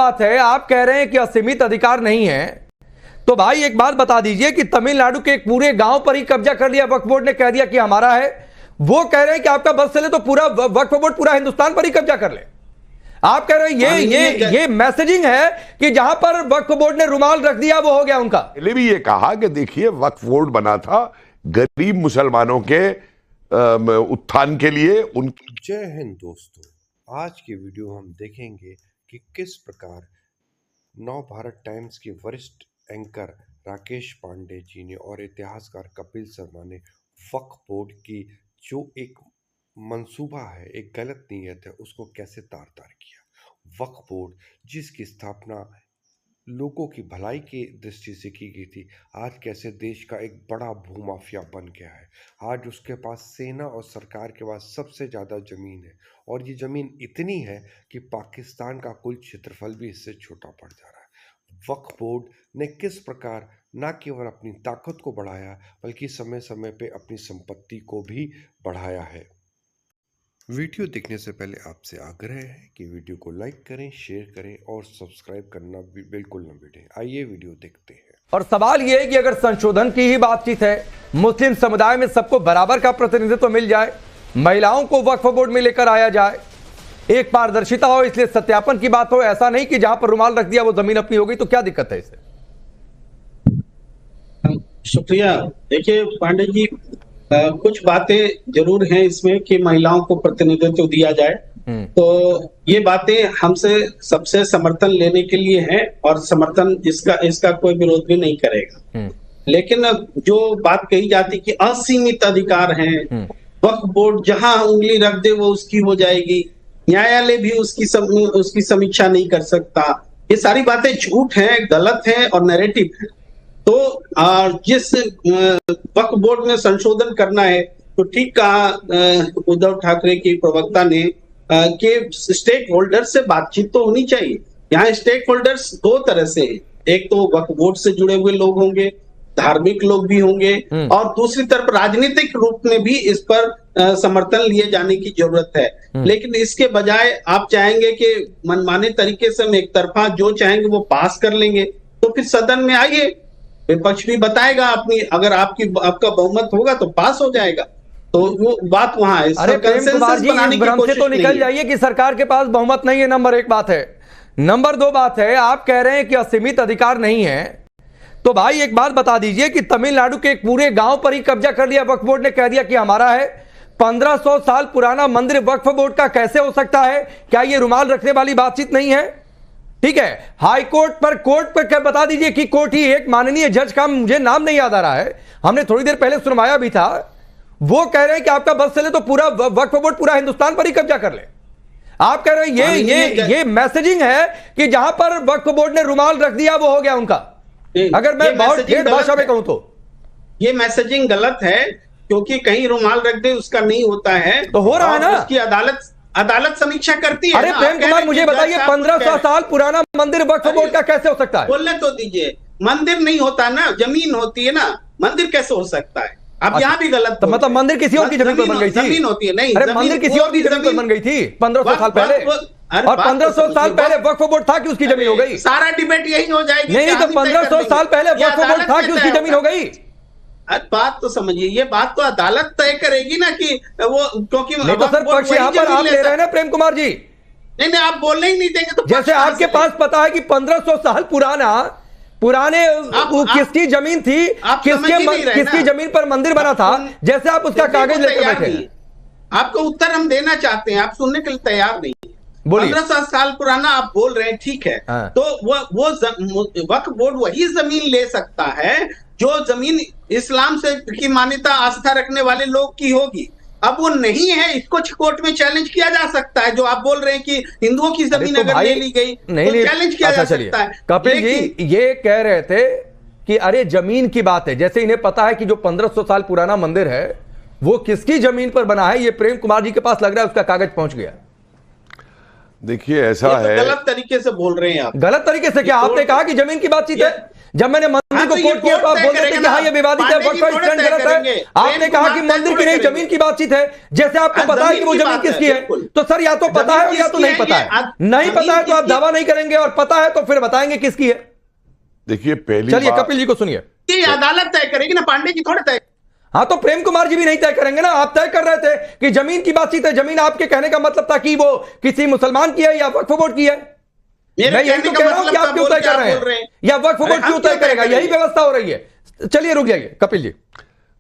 बात है, आप कह रहे हैं कि असीमित अधिकार नहीं है, तो भाई एक बात बता दीजिए कि तमिलनाडु के एक पूरे गांव पर ही कब्जा कर लिया, वक्फ बोर्ड ने कह दिया कि हमारा है। वो कह रहे हैं कि आपका बस चले तो पूरा वक्फ बोर्ड पूरा हिंदुस्तान पर ही कब्जा कर ले। आप कह रहे हैं ये मैसेजिंग है कि जहां पर वक्फ बोर्ड ने रुमाल रख दिया वो हो गया उनका। पहले भी ये कहा कि देखिए वक्फ बोर्ड बना था गरीब मुसलमानों के उत्थान के लिए। जय हिंद दोस्तों, आज की वीडियो हम देखेंगे कि किस प्रकार नव भारत टाइम्स के वरिष्ठ एंकर राकेश पांडे जी ने और इतिहासकार कपिल शर्मा ने वक्फ बोर्ड की जो एक मंसूबा है, एक गलत नीयत है, उसको कैसे तार तार किया। वक्फ बोर्ड जिसकी स्थापना लोगों की भलाई की दृष्टि से की गई थी, आज कैसे देश का एक बड़ा भूमाफिया बन गया है। आज उसके पास सेना और सरकार के पास सबसे ज़्यादा ज़मीन है और ये ज़मीन इतनी है कि पाकिस्तान का कुल क्षेत्रफल भी इससे छोटा पड़ जा रहा है। वक्फ बोर्ड ने किस प्रकार न केवल अपनी ताकत को बढ़ाया बल्कि समय समय पे अपनी संपत्ति को भी बढ़ाया है। वीडियो देखने से पहले आपसे आग्रह है कि वीडियो को लाइक करें, शेयर करें और सब्सक्राइब करना भी बिल्कुल न भूलें। आइए वीडियो देखते हैं। और सवाल यह है कि अगर संशोधन की ही बातचीत है, मुस्लिम समुदाय में सबको बराबर का प्रतिनिधित्व मिल जाए, महिलाओं को वक्फ बोर्ड में लेकर आया जाए, एक पारदर्शिता हो, इसलिए सत्यापन की बात हो, ऐसा नहीं कि जहां पर रुमाल रख दिया वो जमीन अपनी हो गई, तो क्या दिक्कत है इससे? शुक्रिया। देखिए पांडे जी, कुछ बातें जरूर हैं इसमें कि महिलाओं को प्रतिनिधित्व दिया जाए, तो ये बातें हमसे सबसे समर्थन लेने के लिए हैं और समर्थन इसका कोई विरोध भी नहीं करेगा। लेकिन जो बात कही जाती कि असीमित अधिकार हैं, वक्फ बोर्ड जहां उंगली रख दे वो उसकी हो जाएगी, न्यायालय भी उसकी समीक्षा नहीं कर सकता, ये सारी बातें झूठ हैं, गलत हैं और नैरेटिव है। तो जिस वक्फ बोर्ड में संशोधन करना है तो ठीक कहा उद्धव ठाकरे की प्रवक्ता ने कि स्टेक होल्डर्स से बातचीत तो होनी चाहिए। यहाँ स्टेक होल्डर्स दो तरह से हैं, एक तो वक्फ बोर्ड से जुड़े हुए लोग होंगे, धार्मिक लोग भी होंगे, और दूसरी तरफ राजनीतिक रूप में भी इस पर समर्थन लिए जाने की जरूरत है। लेकिन इसके बजाय आप चाहेंगे कि मनमाने तरीके से हम एक तरफा जो चाहेंगे वो पास कर लेंगे, तो फिर सदन में आइए, विपक्ष भी बताएगा अपनी, अगर आपका बहुमत होगा तो पास हो जाएगा। तो वो बात वहां है। अरे प्रेम कुमार जी, इस भ्रम से तो निकल जाइए कि सरकार के पास बहुमत नहीं है, नंबर एक बात है। नंबर दो बात है, आप कह रहे हैं कि असीमित अधिकार नहीं है, तो भाई एक बात बता दीजिए कि तमिलनाडु के एक पूरे गांव पर ही कब्जा कर लिया, वक्फ बोर्ड ने कह दिया कि हमारा है। 1500 साल पुराना मंदिर वक्फ बोर्ड का कैसे हो सकता है? क्या ये रुमाल रखने वाली बातचीत नहीं है? ठीक है, हाई कोर्ट पर क्या बता दीजिए कि कोर्ट ही एक माननीय जज का मुझे नाम नहीं याद आ रहा है, हमने थोड़ी देर पहले सुनवाया भी था, वो कह रहे हैं कि आपका बस चले तो पूरा वक्फ बोर्ड पूरा हिंदुस्तान पर ही कब्जा कर ले। आप कह रहे हैं ये मैसेजिंग है कि जहां पर वक्फ बोर्ड ने रुमाल रख दिया वो हो गया उनका। अगर मैं बहुत ठेठ भाषा में कहूं तो ये मैसेजिंग गलत है, क्योंकि कहीं रुमाल रख दे उसका नहीं होता है, तो हो रहा है ना, उसकी अदालत समीक्षा करती है। अरे प्रेम कुमार मुझे बताइए, 1500 साल पुराना मंदिर वक्फ बोर्ड का कैसे हो सकता है? बोलने तो दीजिए, मंदिर नहीं होता ना, जमीन होती है ना, मंदिर कैसे हो सकता है? अब यहाँ भी गलत, तो मतलब मंदिर किसी और की जमीन पर बन गई थी? जमीन होती है नहीं, अरे मंदिर किसी और की जमीन पर बन गई थी 1500 साल पहले, और 1500 साल पहले वक्फ बोर्ड था कि उसकी जमीन हो गई। सारा डिबेट यही हो जाएगी। नहीं तो 1500 साल पहले वक्फ बोर्ड था कि उसकी जमीन हो गई। बात तो समझिए, ये बात तो अदालत तय करेगी ना कि वो, क्योंकि नहीं तो सर पक्ष यहाँ पर आप ले रहे हैं ना प्रेम कुमार जी। नहीं आप बोलने ही नहीं देंगे तो जैसे आपके पास पता है कि 1500 साल पुराने किसकी जमीन थी, किसकी जमीन पर मंदिर बना था, जैसे आप उसका कागज लेकर बैठे। आपको उत्तर हम देना चाहते हैं, आप सुनने के लिए तैयार नहीं। 1500 साल पुराना आप बोल रहे हैं, ठीक है, तो वो वक्फ बोर्ड वही जमीन ले सकता है जो जमीन इस्लाम से की मान्यता आस्था रखने वाले लोग की होगी। अब वो नहीं है, इसको कोर्ट में चैलेंज किया जा सकता है। जो आप बोल रहे हैं कि हिंदुओं की जमीन तो अगर ले ली गई तो चैलेंज किया जा सकता है। कपिल जी ये कह रहे थे कि अरे जमीन की बात है, जैसे इन्हें पता है कि जो 1500 साल पुराना मंदिर है वो किसकी जमीन पर बना है, ये प्रेम कुमार जी के पास लग रहा है उसका कागज पहुंच गया। देखिए ऐसा है, गलत तरीके से बोल रहे हैं आप। गलत तरीके से क्या? आपने कहा कि जमीन की बातचीत है, जब मैंने मंदिर को कोट किया तो आप बोल रहे थे कि हाँ ये विवादित है, वक्फ का स्टैंड गलत है। आपने कहा कि मंदिर की नहीं जमीन की बातचीत है, जैसे आपको पता है कि वो जमीन किसकी है। तो सर या तो पता है या तो नहीं पता है। नहीं पता है तो आप दावा नहीं करेंगे, और पता है तो फिर बताएंगे किसकी है। देखिए पहली चलिए कपिल जी को सुनिए। अदालत तय करेगी ना, पांडे जी थोड़े तय। हाँ तो प्रेम कुमार जी भी नहीं तय करेंगे ना, आप तय कर रहे थे कि जमीन की बातचीत है। जमीन आपके कहने का मतलब था कि वो किसी मुसलमान की है या वक्फ बोर्ड की है। मैं यही तो कह रहा हूं कि आप क्यों तय कर रहे हैं, या वक्फ बोर्ड क्यों तय करेगा, यही व्यवस्था हो रही है। चलिए रुक जाइए कपिल जी।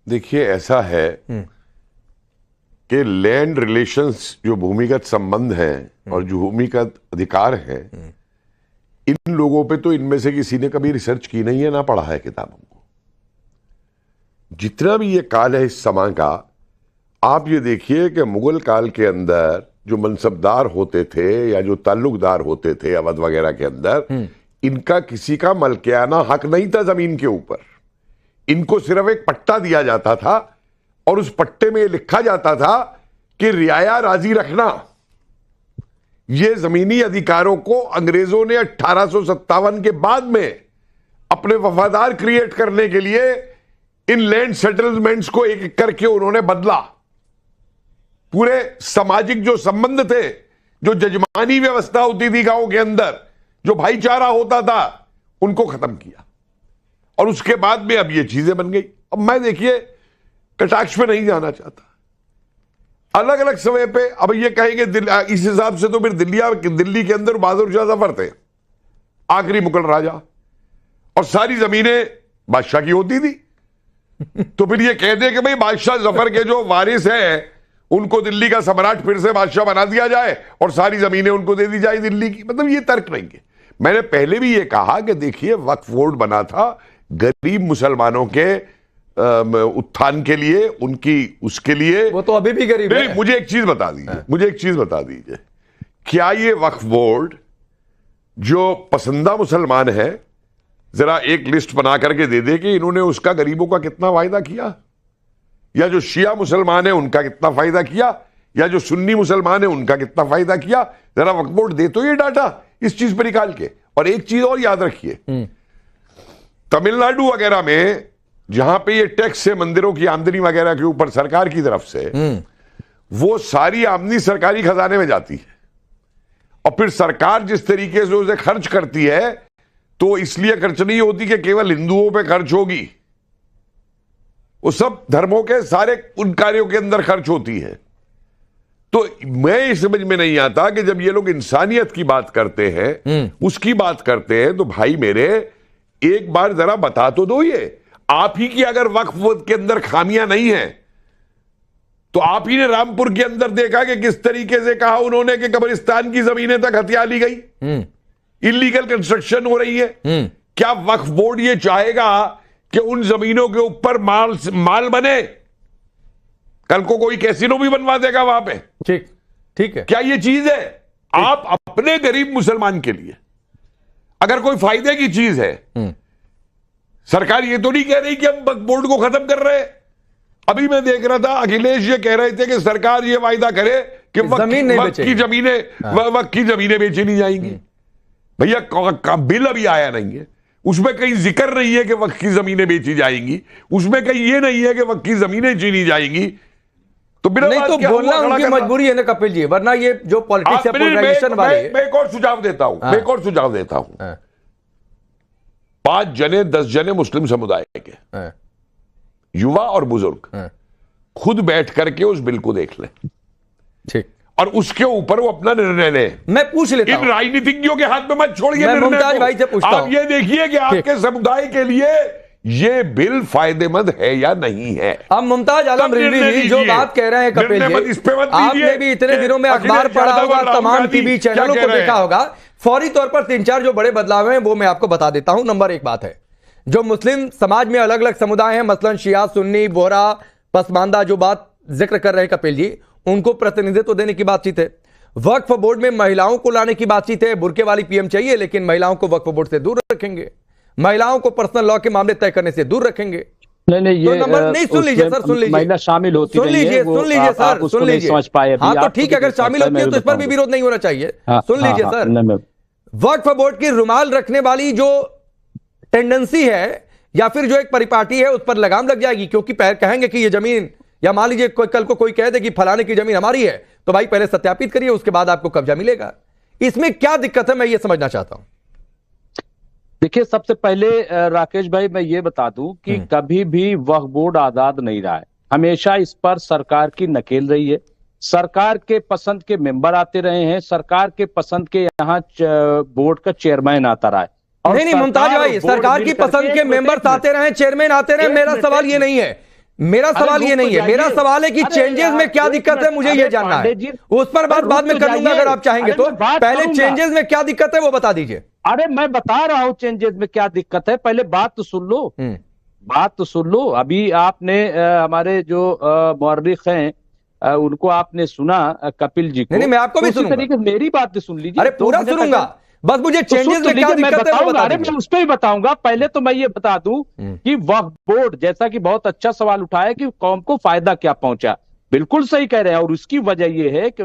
देखिए ऐसा है कि लैंड रिलेशंस, जो भूमिगत संबंध हैं और जो भूमिगत अधिकार हैं, इन लोगों पे तो इनमें से किसी ने कभी रिसर्च की नहीं है, ना पढ़ा है किताबों को। जितना भी ये काल है इस समय का, आप ये देखिए कि मुगल काल के अंदर जो मनसबदार होते थे या जो ताल्लुकदार होते थे अवध वगैरह के अंदर, इनका किसी का मलकियाना हक नहीं था जमीन के ऊपर। इनको सिर्फ एक पट्टा दिया जाता था और उस पट्टे में लिखा जाता था कि रियाया राजी रखना। ये जमीनी अधिकारों को अंग्रेजों ने 1857 के बाद में अपने वफादार क्रिएट करने के लिए इन लैंड सेटलमेंट्स को एक एक करके उन्होंने बदला। पूरे सामाजिक जो संबंध थे, जो जजमानी व्यवस्था होती थी गांव के अंदर, जो भाईचारा होता था, उनको खत्म किया। और उसके बाद में अब ये चीजें बन गई। अब मैं देखिए कटाक्ष पे नहीं जाना चाहता, अलग अलग समय पे अब ये कहेंगे इस हिसाब से तो फिर दिल्ली के अंदर बहादुर शाह जफर थे आखिरी मुगल राजा, और सारी जमीनें बादशाह की होती थी। तो फिर ये कह दे कि भाई बादशाह जफर के जो वारिस हैं उनको दिल्ली का सम्राट फिर से बादशाह बना दिया जाए और सारी जमीनें उनको दे दी जाए दिल्ली की। मतलब ये तर्क नहीं है। मैंने पहले भी ये कहा कि देखिए वक्फ बोर्ड बना था गरीब मुसलमानों के उत्थान के लिए, उनकी उसके लिए। वो तो अभी भी गरीब है। मुझे एक चीज बता दीजिए, क्या ये वक्फ बोर्ड जो पसंदा मुसलमान है जरा एक लिस्ट बना करके दे दे कि इन्होंने उसका गरीबों का कितना वायदा किया, या जो शिया मुसलमान है उनका कितना फायदा किया, या जो सुन्नी मुसलमान है उनका कितना फायदा किया। जरा वक्फ बोर्ड दे तो ये डाटा इस चीज पर निकाल के। और एक चीज और याद रखिए, तमिलनाडु वगैरह में जहां पे ये टैक्स है मंदिरों की आमदनी वगैरह के ऊपर सरकार की तरफ से, वो सारी आमदनी सरकारी खजाने में जाती है। और फिर सरकार जिस तरीके से उसे खर्च करती है, तो इसलिए खर्च नहीं होती कि केवल हिंदुओं पे खर्च होगी, वो सब धर्मों के सारे उन कार्यों के अंदर खर्च होती है। तो मैं समझ में नहीं आता कि जब ये लोग इंसानियत की बात करते हैं, उसकी बात करते हैं, तो भाई मेरे एक बार जरा बता तो दो, ये आप ही की अगर वक्फ के अंदर खामियां नहीं है, तो आप ही ने रामपुर के अंदर देखा कि किस तरीके से कहा उन्होंने कि कब्रिस्तान की जमीनें तक हथिया ली गई, इलीगल कंस्ट्रक्शन हो रही है। क्या वक्फ बोर्ड ये चाहेगा कि उन जमीनों के ऊपर माल बने? कल को कोई कैसीनो भी बनवा देगा वहां पे। ठीक है। क्या ये चीज है? आप अपने गरीब मुसलमान के लिए अगर कोई फायदे की चीज है, सरकार ये तो नहीं कह रही कि हम वक्फ बोर्ड को खत्म कर रहे हैं। अभी मैं देख रहा था अखिलेश ये कह रहे थे कि सरकार ये वायदा करे कि वक्फ की जमीनें बेची नहीं जाएंगी। भैया बिल अभी आया नहीं है, उसमें कहीं जिक्र नहीं है कि वक्फ की जमीनें बेची जाएंगी, उसमें कहीं ये नहीं है कि वक्फ की जमीनें छीनी जाएंगी। तो बिना नहीं तो बोलना उनकी मजबूरी है ना कपिल जी, वरना ये जो पॉलिटिक्स है पोलराइजेशन वाले। मैं एक और सुझाव देता हूं, 5 जने 10 जने मुस्लिम समुदाय के युवा और बुजुर्ग खुद बैठ करके उस बिल को देख लें, ठीक, और उसके ऊपर वो अपना निर्णय ले। मैं पूछ लेता हूं, इन राजनीतिज्ञों के हाथ में मत छोड़िए। मुमताज भाई से पूछता हूं, आप ये देखिए कि आपके समुदाय के लिए ये बिल फायदेमंद है या नहीं है। अब मुमताज आलम रिजवी जो बात कह रहे हैं कपिल जी, आपने भी इतने दिनों में अखबार पढ़ा होगा, तमाम टीवी चैनलों को देखा होगा। फौरी तौर पर 3-4 जो बड़े बदलाव हैं वो मैं आपको बता देता हूं। नंबर 1 बात है, जो मुस्लिम समाज में अलग अलग समुदाय हैं, मसलन शिया, सुन्नी, बोहरा, पसमानदा, जो बात जिक्र कर रहे हैं कपिल जी, उनको प्रतिनिधित्व देने की बातचीत है। वक्फ बोर्ड में महिलाओं को लाने की बातचीत है। बुर्के वाली पीएम चाहिए, लेकिन महिलाओं को वक्फ बोर्ड से दूर रखेंगे, महिलाओं को पर्सनल लॉ के मामले तय करने से दूर रखेंगे। नहीं ये तो नंबर नहीं, सुन लीजिए सर, सुन लीजिए, महिला शामिल होती है, सुन लीजिए सर, सुन लीजिए। हाँ तो ठीक है, अगर शामिल होती है तो इस पर भी विरोध नहीं होना चाहिए। सुन लीजिए सर, वक्फ बोर्ड की रुमाल रखने वाली जो टेंडेंसी है या फिर जो एक परिपाटी है उस पर लगाम लग जाएगी, क्योंकि कहेंगे कि ये जमीन, या मान लीजिए कल को कोई कह दे कि फलाने की जमीन हमारी है, तो भाई पहले सत्यापित करिए, उसके बाद आपको कब्जा मिलेगा। इसमें क्या दिक्कत है, मैं ये समझना चाहता हूं। देखिए, सबसे पहले राकेश भाई मैं ये बता दूं कि कभी भी वक्फ बोर्ड आजाद नहीं रहा है, हमेशा इस पर सरकार की नकेल रही है, सरकार के पसंद के मेंबर आते रहे हैं, सरकार के पसंद के यहाँ बोर्ड का चेयरमैन आता रहा है। नहीं मुमताज भाई, सरकार की पसंद के मेंबर्स आते रहे, चेयरमैन आते रहे, मेरा सवाल ये नहीं है, मेरा सवाल ये नहीं है, मेरा सवाल है कि चेंजेस में क्या दिक्कत है, मुझे ये जानना है। उस पर बात बाद में कर लूंगा अगर आप चाहेंगे तो, पहले चेंजेस में क्या दिक्कत है वो बता दीजिए। अरे मैं बता रहा हूं चेंजेस में क्या दिक्कत है, पहले बात तो सुन लो, बात तो सुन लो। अभी आपने हमारे जो मौर्रिख हैं उनको आपने सुना, कपिल जी को। नहीं मैं आपको भी सुनूंगा, तरीके से मेरी बात भी सुन लीजिए। अरे पूरा सुनूंगा, बस मुझे चेंजेस में क्या दिक्कत है वो बता दीजिए। मैं उस पर ही बताऊंगा। पहले तो मैं ये बता दूं कि वक्फ बोर्ड, जैसा कि बहुत अच्छा सवाल उठाया कि कौम को फायदा क्या पहुंचा, बिल्कुल सही कह रहे हैं, और उसकी वजह ये है कि